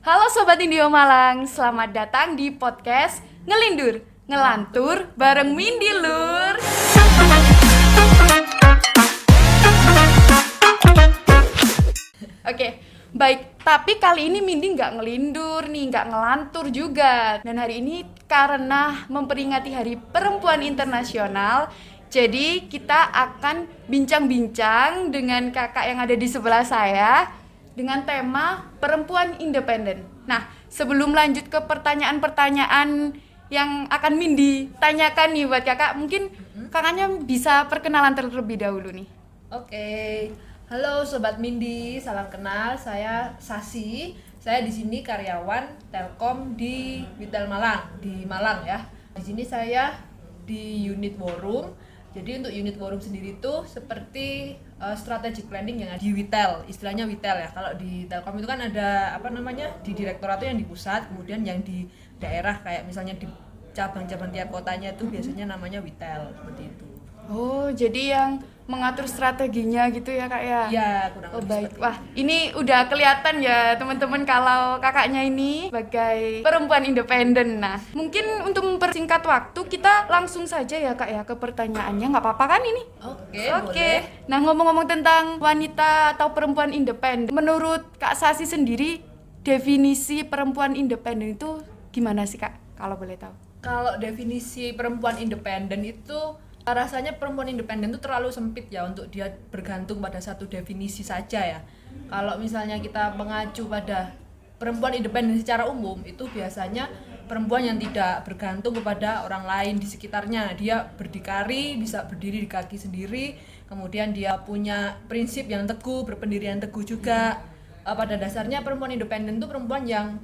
Halo Sobat Indio Malang, selamat datang di podcast Ngelindur, Ngelantur bareng Mindy Lur. Oke, baik. Tapi kali ini Mindy nggak ngelindur nih, nggak ngelantur juga. Dan hari ini karena memperingati Hari Perempuan Internasional, jadi kita akan bincang-bincang dengan kakak yang ada di sebelah saya dengan tema perempuan independen. Nah, sebelum lanjut ke pertanyaan-pertanyaan yang akan Mindy tanyakan nih buat kakak, mungkin kakaknya bisa perkenalan terlebih dahulu nih. Oke, halo Sobat Mindy, salam kenal. Saya Sasi. Saya di sini karyawan Telkom di Witel Malang, di Malang ya. Di sini saya di unit war room. Jadi untuk unit war room sendiri itu seperti strategic planning yang ada di Witel, istilahnya Witel ya. Kalau di Telkom itu kan ada di direktorat itu yang di pusat, kemudian yang di daerah kayak misalnya di cabang-cabang tiap kotanya itu biasanya namanya Witel seperti itu. Oh, jadi yang mengatur strateginya gitu ya kak ya? Iya, kurang Oh lebih baik. seperti Wah, ini udah kelihatan ya teman-teman kalau kakaknya ini sebagai perempuan independen. Nah, mungkin untuk mempersingkat waktu kita langsung saja ya kak ya ke pertanyaannya, nggak apa-apa kan ini? Oke, Oke. boleh. Nah, ngomong-ngomong tentang wanita atau perempuan independen, menurut Kak Sasi sendiri definisi perempuan independen itu gimana sih kak? Kalau boleh tahu. Kalau definisi perempuan independen itu rasanya perempuan independen itu terlalu sempit ya untuk dia bergantung pada satu definisi saja ya. Kalau misalnya kita mengacu pada perempuan independen secara umum itu biasanya perempuan yang tidak bergantung kepada orang lain di sekitarnya. Dia berdikari, bisa berdiri di kaki sendiri, kemudian dia punya prinsip yang teguh, berpendirian teguh juga. Pada dasarnya perempuan independen itu perempuan yang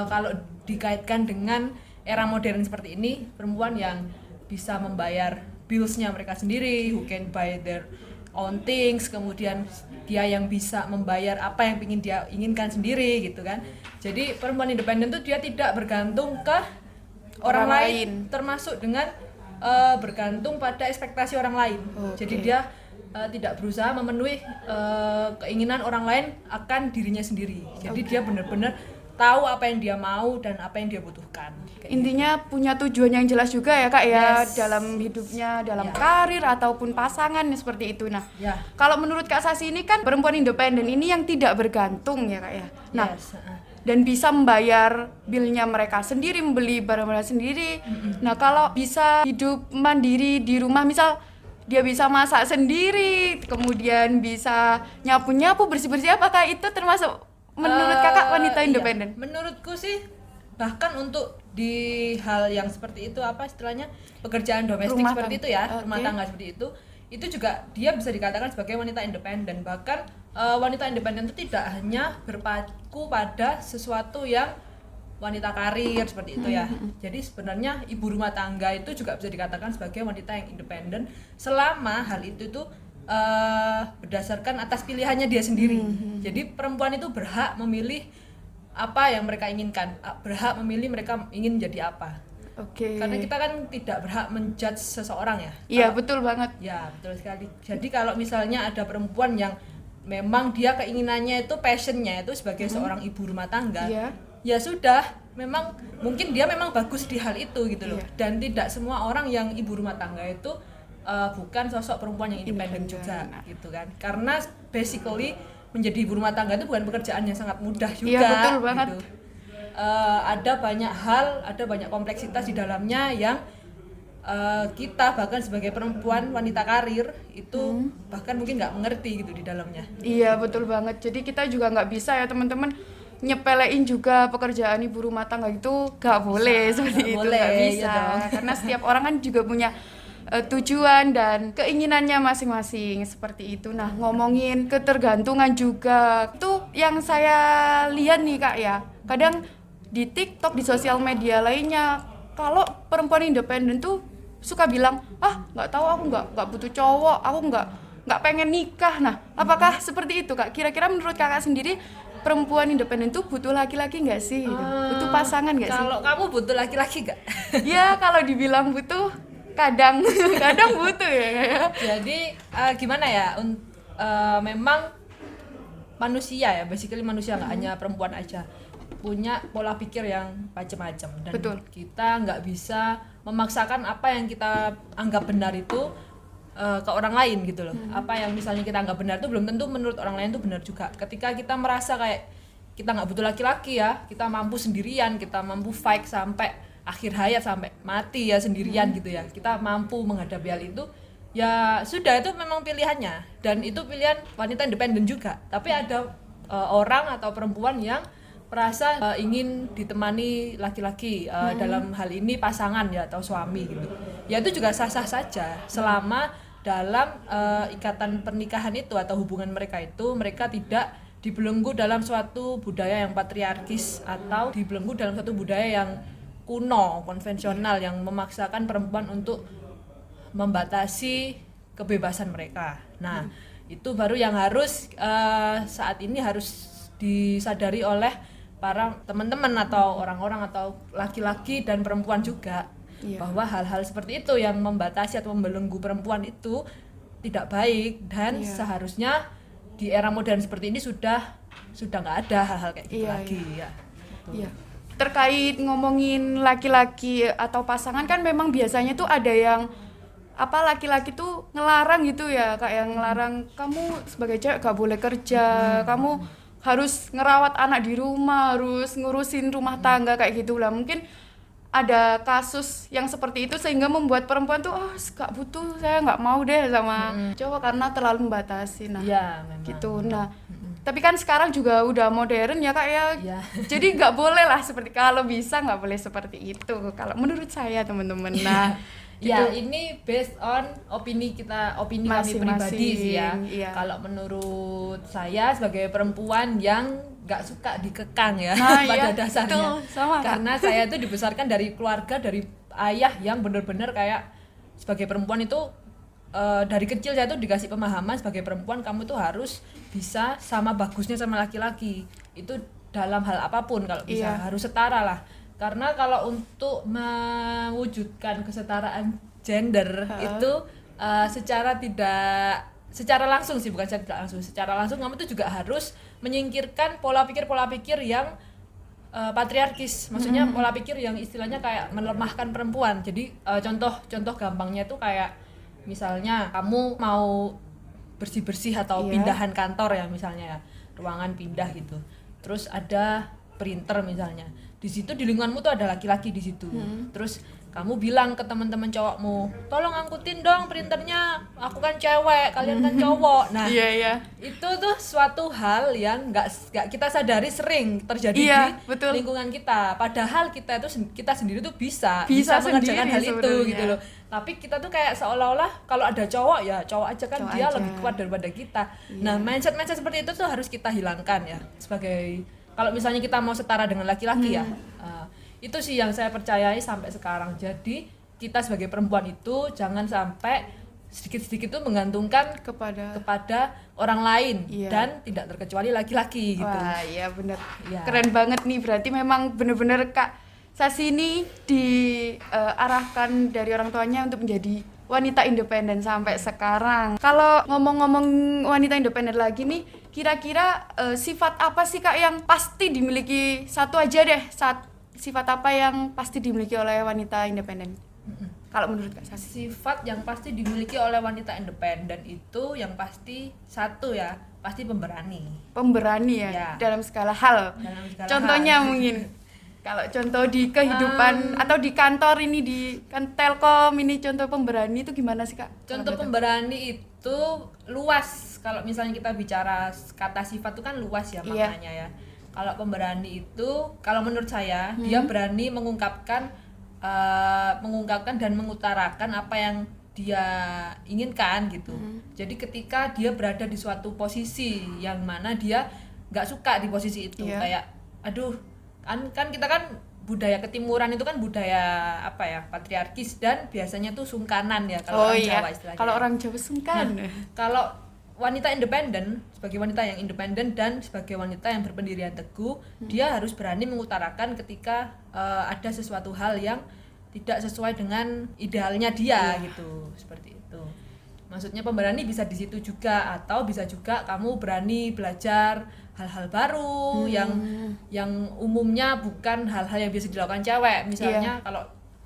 kalau dikaitkan dengan era modern seperti ini, perempuan yang bisa membayar bills-nya mereka sendiri, who can buy their own things, kemudian dia yang bisa membayar apa yang ingin dia inginkan sendiri gitu kan. Jadi perempuan independen itu dia tidak bergantung ke orang lain, termasuk dengan bergantung pada ekspektasi orang lain. Jadi dia tidak berusaha memenuhi keinginan orang lain akan dirinya sendiri. Jadi dia benar-benar tahu apa yang dia mau dan apa yang dia butuhkan. Intinya punya tujuan yang jelas juga ya kak ya, Yes. Dalam hidupnya, dalam karir ataupun pasangan seperti itu. Nah, Ya. kalau menurut Kak Sasi ini kan perempuan independen ini yang tidak bergantung ya kak ya. Nah, Yes. dan bisa membayar bilnya mereka sendiri, membeli barang-barang sendiri. Nah, kalau bisa hidup mandiri di rumah, misal dia bisa masak sendiri, kemudian bisa nyapu-nyapu, bersih-bersih, apakah itu termasuk menurut kakak wanita independen? Iya. Menurutku sih bahkan untuk di hal yang seperti itu istilahnya pekerjaan domestik Rumah seperti tangga. itu ya, Oke. rumah tangga seperti itu juga dia bisa dikatakan sebagai wanita independen. Bahkan wanita independen itu tidak hanya berpaku pada sesuatu yang wanita karir seperti itu ya. Jadi sebenarnya ibu rumah tangga itu juga bisa dikatakan sebagai wanita yang independen selama hal itu tuh berdasarkan atas pilihannya dia sendiri. Jadi perempuan itu berhak memilih apa yang mereka inginkan, berhak memilih mereka ingin jadi apa. Oke. Karena kita kan tidak berhak menjudge seseorang ya. Iya, betul banget. Ya, betul sekali. Jadi kalau misalnya ada perempuan yang memang dia keinginannya itu passionnya itu sebagai seorang ibu rumah tangga, Iya. ya sudah, memang mungkin dia memang bagus di hal itu gitu loh. Iya. Dan tidak semua orang yang ibu rumah tangga itu bukan sosok perempuan yang independen juga gitu kan. Karena basically menjadi ibu rumah tangga itu bukan pekerjaan yang sangat mudah juga. Iya, betul banget. Gitu. Ada banyak hal, ada banyak kompleksitas di dalamnya yang kita bahkan sebagai perempuan wanita karir itu bahkan mungkin nggak mengerti gitu di dalamnya. Iya, betul banget. Jadi kita juga nggak bisa ya teman-teman nyepelein juga pekerjaan ibu rumah tangga itu nggak boleh seperti Nggak itu, boleh, nggak bisa. iya dong. Karena setiap orang kan juga punya tujuan dan keinginannya masing-masing seperti itu. Nah, ngomongin ketergantungan juga itu yang saya lihat nih kak ya. Kadang di TikTok, di sosial media lainnya, kalau perempuan independen tuh suka bilang, nggak tahu, aku nggak butuh cowok, aku nggak pengen nikah. Nah, apakah seperti itu kak? Kira-kira menurut kakak sendiri perempuan independen tuh butuh laki-laki nggak sih? Butuh pasangan nggak sih? Kalau kamu butuh laki-laki nggak? Ya kalau dibilang butuh, kadang butuh ya. Jadi gimana ya? Memang manusia ya, basically manusia nggak hanya perempuan aja. punya pola pikir yang macam-macam dan Betul. kita nggak bisa memaksakan apa yang kita anggap benar itu ke orang lain gitu loh. Apa yang misalnya kita anggap benar itu belum tentu menurut orang lain itu benar juga. Ketika kita merasa kayak kita nggak butuh laki-laki ya, kita mampu sendirian, kita mampu fight sampai akhir hayat, sampai mati ya sendirian gitu ya, kita mampu menghadapi hal itu, ya sudah, itu memang pilihannya dan itu pilihan wanita independen juga. Tapi ada orang atau perempuan yang merasa ingin ditemani laki-laki, dalam hal ini pasangan ya atau suami gitu, ya itu juga sah-sah saja selama dalam ikatan pernikahan itu atau hubungan mereka itu mereka tidak dibelenggu dalam suatu budaya yang patriarkis atau dibelenggu dalam suatu budaya yang kuno, konvensional, yang memaksakan perempuan untuk membatasi kebebasan mereka. Nah, itu baru yang harus saat ini harus disadari oleh para teman-teman atau orang-orang atau laki-laki dan perempuan juga, bahwa hal-hal seperti itu yang membatasi atau membelenggu perempuan itu tidak baik dan seharusnya di era modern seperti ini sudah nggak ada hal-hal kayak gitu lagi ya. Iya. Terkait ngomongin laki-laki atau pasangan kan memang biasanya tuh ada yang laki-laki tuh ngelarang gitu ya, kayak yang ngelarang kamu sebagai cewek gak boleh kerja, kamu harus ngerawat anak di rumah, harus ngurusin rumah tangga kayak gitu lah. Mungkin ada kasus yang seperti itu sehingga membuat perempuan tuh gak butuh, saya nggak mau deh sama cowok karena terlalu membatasi. Nah, memang. gitu. Nah, tapi kan sekarang juga udah modern ya Kak ya. Jadi nggak boleh lah seperti, kalau bisa nggak boleh seperti itu kalau menurut saya teman-teman. Nah, ya ini based on opini kami pribadi sih ya. Kalau menurut saya sebagai perempuan yang nggak suka dikekang ya, pada dasarnya, sama, karena saya itu dibesarkan dari keluarga, dari ayah yang benar-benar kayak sebagai perempuan itu dari kecil saya tuh dikasih pemahaman sebagai perempuan kamu tuh harus bisa sama bagusnya sama laki-laki, itu dalam hal apapun kalau bisa harus setara lah. Karena kalau untuk mewujudkan kesetaraan gender itu secara langsung sih, bukan secara langsung kamu tuh juga harus menyingkirkan pola pikir yang patriarkis, maksudnya pola pikir yang istilahnya kayak melemahkan perempuan. Jadi contoh gampangnya tuh kayak misalnya kamu mau bersih-bersih atau pindahan kantor ya, misalnya ya, ruangan pindah gitu, terus ada printer misalnya, di situ di lingkunganmu tuh ada laki-laki di situ, terus kamu bilang ke teman-teman cowokmu, tolong angkutin dong printernya, aku kan cewek, kalian kan cowok. Nah, itu tuh suatu hal yang nggak kita sadari sering terjadi di lingkungan kita. Padahal kita sendiri tuh bisa mengerjakan hal itu gitu loh. Tapi kita tuh kayak seolah-olah kalau ada cowok ya cowok aja kan, dia lebih kuat daripada kita. Nah, mindset seperti itu tuh harus kita hilangkan ya. Sebagai kalau misalnya kita mau setara dengan laki-laki ya. Itu sih yang saya percayai sampai sekarang. Jadi kita sebagai perempuan itu jangan sampai sedikit-sedikit itu menggantungkan kepada orang lain dan tidak terkecuali laki-laki gitu. Wah, iya benar. Keren banget nih, berarti memang benar-benar Kak Sasi ini diarahkan dari orang tuanya untuk menjadi wanita independen sampai sekarang. Kalau ngomong-ngomong wanita independen lagi nih, kira-kira sifat apa sih Kak yang pasti dimiliki, satu aja deh, sifat apa yang pasti dimiliki oleh wanita independen? Kalau menurut Kak Sasi? Sifat yang pasti dimiliki oleh wanita independen itu yang pasti satu ya, pasti pemberani. Pemberani ya. Dalam segala hal. Contohnya mungkin kalau contoh di kehidupan atau di kantor ini, di Telkom ini, contoh pemberani itu gimana sih Kak? Contoh pemberani itu luas. Kalau misalnya kita bicara kata sifat itu kan luas ya maknanya ya. Kalau pemberani itu, kalau menurut saya, dia berani mengungkapkan dan mengutarakan apa yang dia inginkan gitu. Jadi ketika dia berada di suatu posisi yang mana dia nggak suka di posisi itu, kayak aduh, kan kita kan budaya ketimuran itu kan budaya patriarkis dan biasanya tuh sungkanan ya kalau orang Jawa istilahnya. Kalau orang Jawa sungkan. Nah, kalau wanita independen, sebagai wanita yang independen dan sebagai wanita yang berpendirian teguh, dia harus berani mengutarakan ketika ada sesuatu hal yang tidak sesuai dengan idealnya dia gitu, seperti itu. Maksudnya pemberani bisa di situ juga, atau bisa juga kamu berani belajar hal-hal baru yang umumnya bukan hal-hal yang biasa dilakukan cewek. Misalnya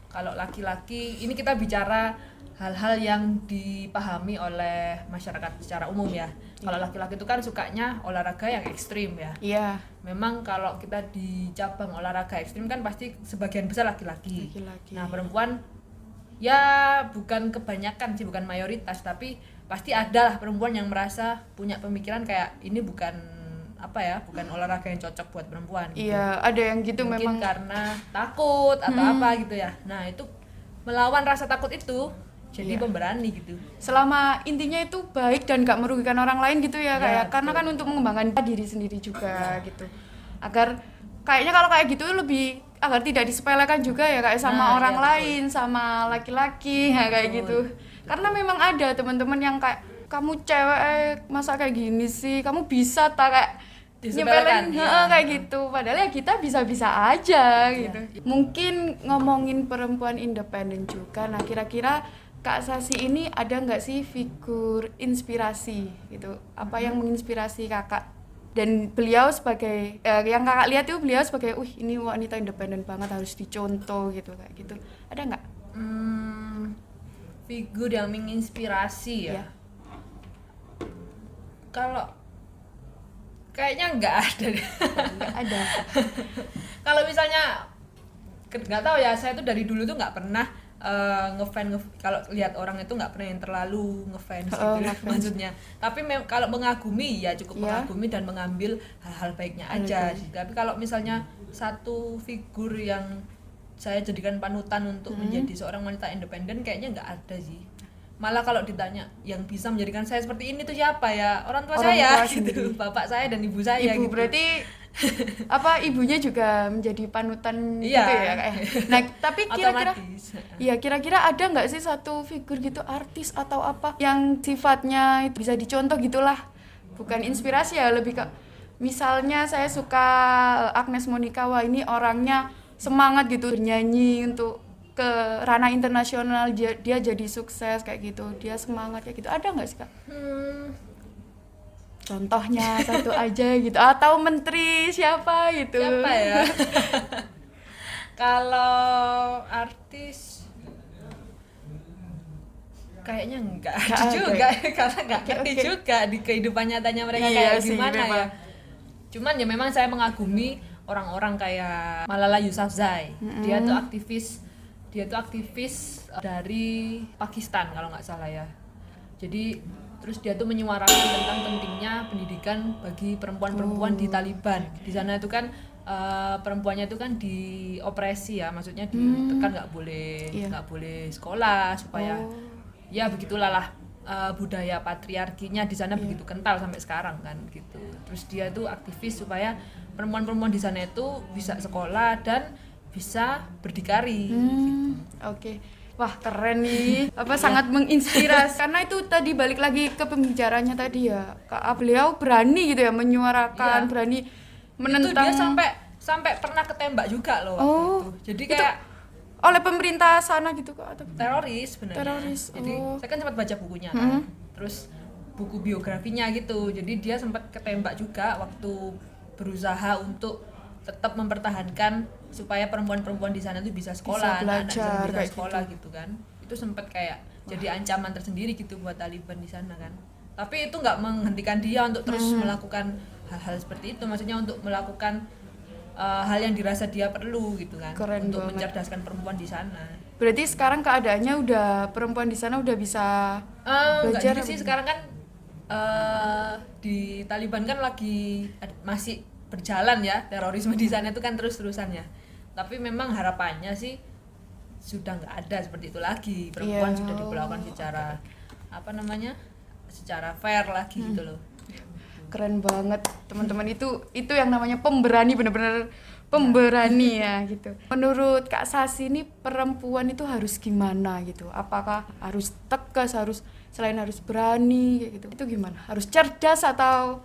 kalau laki-laki ini kita bicara hal-hal yang dipahami oleh masyarakat secara umum ya. Kalau laki-laki itu kan sukanya olahraga yang ekstrim ya. Iya. Memang kalau kita di cabang olahraga ekstrim kan pasti sebagian besar laki-laki. Nah, perempuan ya bukan kebanyakan sih, bukan mayoritas, tapi pasti ada lah perempuan yang merasa punya pemikiran kayak ini bukan bukan olahraga yang cocok buat perempuan gitu. Iya, ada yang gitu. Mungkin memang karena takut atau apa gitu ya. Nah, itu melawan rasa takut itu jadi pemberani gitu. Selama intinya itu baik dan gak merugikan orang lain gitu ya, kayak karena betul. kan untuk mengembangkan diri sendiri juga gitu. Agar kayaknya kalau kayak gitu lebih agar tidak disepelekan juga ya kayak sama orang lain, sama laki-laki ya kayak gitu. Karena memang ada teman-teman yang kayak kamu cewek masa kayak gini sih, kamu bisa tak kayak nyepelin kayak gitu, padahal ya kita bisa-bisa aja gitu. Mungkin ngomongin perempuan independen juga, nah kira-kira Kak Sasi ini ada nggak sih figur inspirasi gitu, apa yang menginspirasi kakak dan beliau sebagai yang kakak lihat itu beliau sebagai ini wanita independen banget harus dicontoh gitu, kayak gitu, ada nggak? Figur yang menginspirasi ya. Kalau kayaknya nggak ada deh. Nggak ada. Kalau misalnya nggak tahu ya, saya tuh dari dulu tuh nggak pernah ngefans kalau lihat orang itu nggak pernah yang terlalu ngefans gitu maksudnya. Tapi kalau mengagumi ya cukup mengagumi dan mengambil hal-hal baiknya aja sih. Tapi kalau misalnya satu figur yang saya jadikan panutan untuk menjadi seorang wanita independen kayaknya nggak ada sih. Malah kalau ditanya yang bisa menjadikan saya seperti ini tuh siapa ya? Orang tua saya gitu, bapak saya dan ibu saya ibu gitu. Berarti ibunya juga menjadi panutan gitu ya kayak. Nah, tapi kira-kira ada nggak sih satu figur gitu, artis atau apa yang sifatnya itu bisa dicontoh gitulah. Bukan inspirasi ya, lebih ke misalnya saya suka Agnes Monica, wah ini orangnya semangat gitu bernyanyi untuk ke ranah internasional, dia jadi sukses kayak gitu, dia semangat kayak gitu, ada nggak sih Kak? Contohnya satu aja gitu, atau menteri siapa gitu. Siapa ya? Kalau artis kayaknya enggak ada juga karena enggak ngerti juga di kehidupan nyatanya mereka kayak gimana ya. Cuman ya memang saya mengagumi orang-orang kayak Malala Yousafzai. Dia tuh aktivis dari Pakistan kalau nggak salah ya. Jadi terus dia tuh menyuarakan tentang pentingnya pendidikan bagi perempuan-perempuan di Taliban. Di sana itu kan perempuannya itu kan diopresi ya, maksudnya ditekan nggak boleh sekolah supaya ya begitulah lah. Budaya patriarkinya di sana begitu kental sampai sekarang kan gitu. Terus dia tuh aktivis supaya perempuan-perempuan di sana itu bisa sekolah dan bisa berdikari gitu. Oke. Wah, keren nih. Sangat menginspirasi. Karena itu tadi balik lagi ke pembicaranya tadi ya. Kak, beliau berani gitu ya menyuarakan, berani menentang. Itu dia sampai pernah ketembak juga loh waktu itu. Jadi kayak oleh pemerintah sana gitu Kak, atau teroris sebenarnya. Jadi saya kan sempat baca bukunya kan. Terus buku biografinya gitu. Jadi dia sempat ketembak juga waktu berusaha untuk tetap mempertahankan supaya perempuan-perempuan di sana tuh bisa sekolah, belajar, bisa sekolah gitu kan. Itu sempat kayak jadi ancaman tersendiri gitu buat Taliban di sana kan. Tapi itu nggak menghentikan dia untuk terus melakukan hal-hal seperti itu. Maksudnya untuk melakukan hal yang dirasa dia perlu gitu kan. Keren untuk banget. mencerdaskan perempuan di sana. Berarti sekarang keadaannya udah perempuan di sana udah bisa belajar gitu sih. Sekarang kan di Taliban kan lagi masih berjalan ya terorisme di sana itu kan terus-terusan ya. Tapi memang harapannya sih sudah nggak ada seperti itu lagi. Perempuan sudah diperlakukan secara secara fair lagi gitu loh. Keren banget teman-teman, itu yang namanya pemberani, bener-bener pemberani ya gitu. Menurut Kak Sasi ini perempuan itu harus gimana gitu? Apakah harus tegas, selain harus berani kayak gitu? Itu gimana? Harus cerdas atau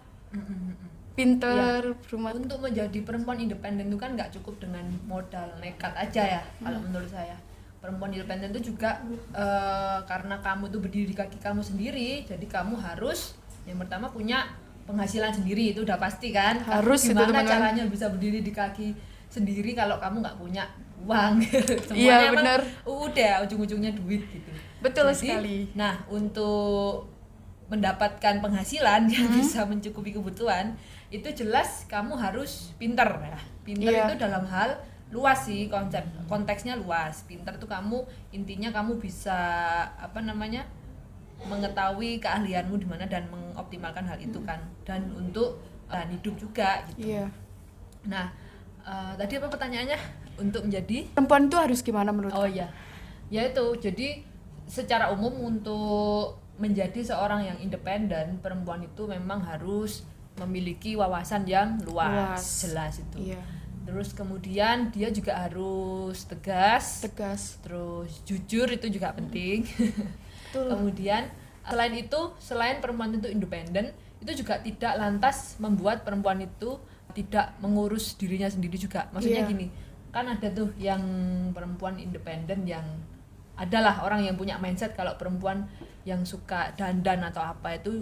pinter? Untuk menjadi perempuan independen itu kan nggak cukup dengan modal nekat aja ya. Kalau menurut saya perempuan independen itu juga karena kamu tuh berdiri di kaki kamu sendiri, jadi kamu harus yang pertama punya penghasilan sendiri, itu udah pasti kan. Harus itu, gimana teman-teman. caranya bisa berdiri di kaki sendiri kalau kamu nggak punya uang. Iya, emang bener. udah ujung-ujungnya duit gitu. Betul Jadi, sekali. Nah, untuk mendapatkan penghasilan yang bisa mencukupi kebutuhan, itu jelas kamu harus pinter ya. Pinter Iya. itu dalam hal luas sih, konteksnya luas. Pinter tuh kamu intinya kamu bisa mengetahui keahlianmu di mana dan mengoptimalkan hal itu kan, dan untuk hidup juga gitu. Iya. Nah, tadi apa pertanyaannya? Untuk menjadi Perempuan itu harus gimana menurut oh iya, yaitu jadi secara umum untuk menjadi seorang yang independen, perempuan itu memang harus memiliki wawasan yang luas. Jelas itu. Iya. Terus kemudian dia juga harus tegas, Tegas. terus jujur, itu juga penting. Betul. Kemudian selain perempuan itu independen, itu juga tidak lantas membuat perempuan itu tidak mengurus dirinya sendiri juga. Maksudnya Iya. gini, kan ada tuh yang perempuan independen yang adalah orang yang punya mindset kalau perempuan yang suka dandan atau apa itu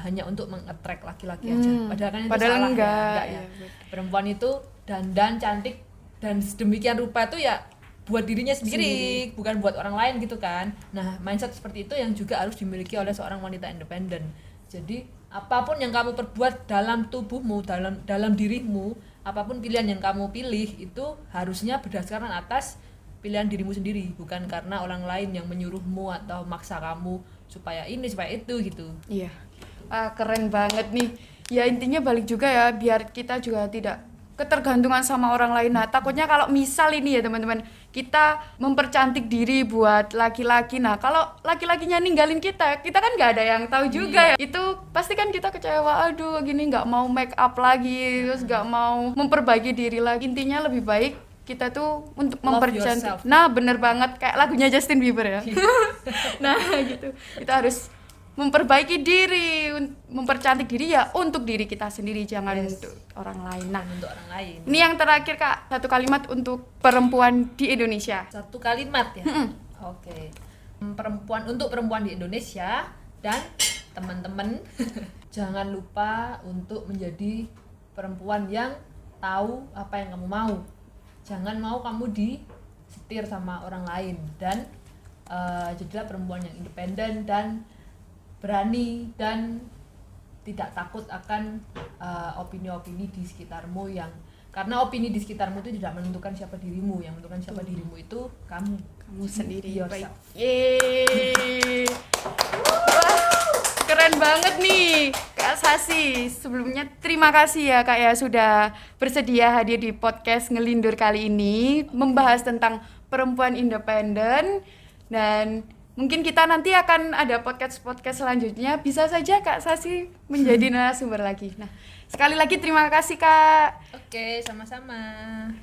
hanya untuk meng-attract laki-laki aja. Padahal kan itu Padahal salah enggak, ya. ya. Perempuan itu dandan cantik dan sedemikian rupa itu ya buat dirinya sendiri, bukan buat orang lain gitu kan. Nah, mindset seperti itu yang juga harus dimiliki oleh seorang wanita independen. Jadi, apapun yang kamu perbuat dalam tubuhmu, dalam dirimu, apapun pilihan yang kamu pilih itu harusnya berdasarkan atas pilihan dirimu sendiri, bukan karena orang lain yang menyuruhmu atau maksa kamu supaya ini, supaya itu gitu. Iya. Keren banget nih. Ya intinya balik juga ya, biar kita juga tidak ketergantungan sama orang lain. Nah, takutnya kalau misal ini ya teman-teman, kita mempercantik diri buat laki-laki. Nah, kalau laki-lakinya ninggalin kita kan nggak ada yang tahu juga ya. Itu pasti kan kita kecewa, aduh gini nggak mau make up lagi, terus nggak mau memperbaiki diri lagi. Intinya lebih baik kita tuh untuk Love mempercantik. yourself. Nah, bener banget kayak lagunya Justin Bieber ya. Nah, gitu. Kita harus memperbaiki diri, mempercantik diri ya untuk diri kita sendiri, jangan Yes. untuk orang lain. Nah, Untuk orang lain. ini yang terakhir Kak, satu kalimat untuk perempuan di Indonesia. Satu kalimat ya. Oke. Untuk perempuan di Indonesia dan teman-teman jangan lupa untuk menjadi perempuan yang tahu apa yang kamu mau. Jangan mau kamu disetir sama orang lain, dan jadilah perempuan yang independen dan berani dan tidak takut akan opini-opini di sekitarmu, karena opini di sekitarmu itu tidak menentukan siapa dirimu. Yang menentukan siapa dirimu itu kamu Sendiri. Baik. yourself. Yeay. Wah, keren banget nih Kak Sasi. Sebelumnya terima kasih ya Kak ya sudah bersedia hadir di podcast Ngelindur kali ini, membahas tentang perempuan independen, dan mungkin kita nanti akan ada podcast selanjutnya. Bisa saja Kak Sasi menjadi narasumber lagi. Nah, sekali lagi terima kasih Kak. Oke, sama-sama.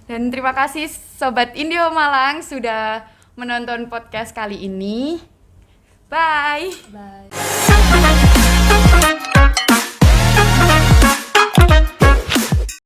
Dan terima kasih Sobat Indio Malang sudah menonton podcast kali ini. Bye. Bye.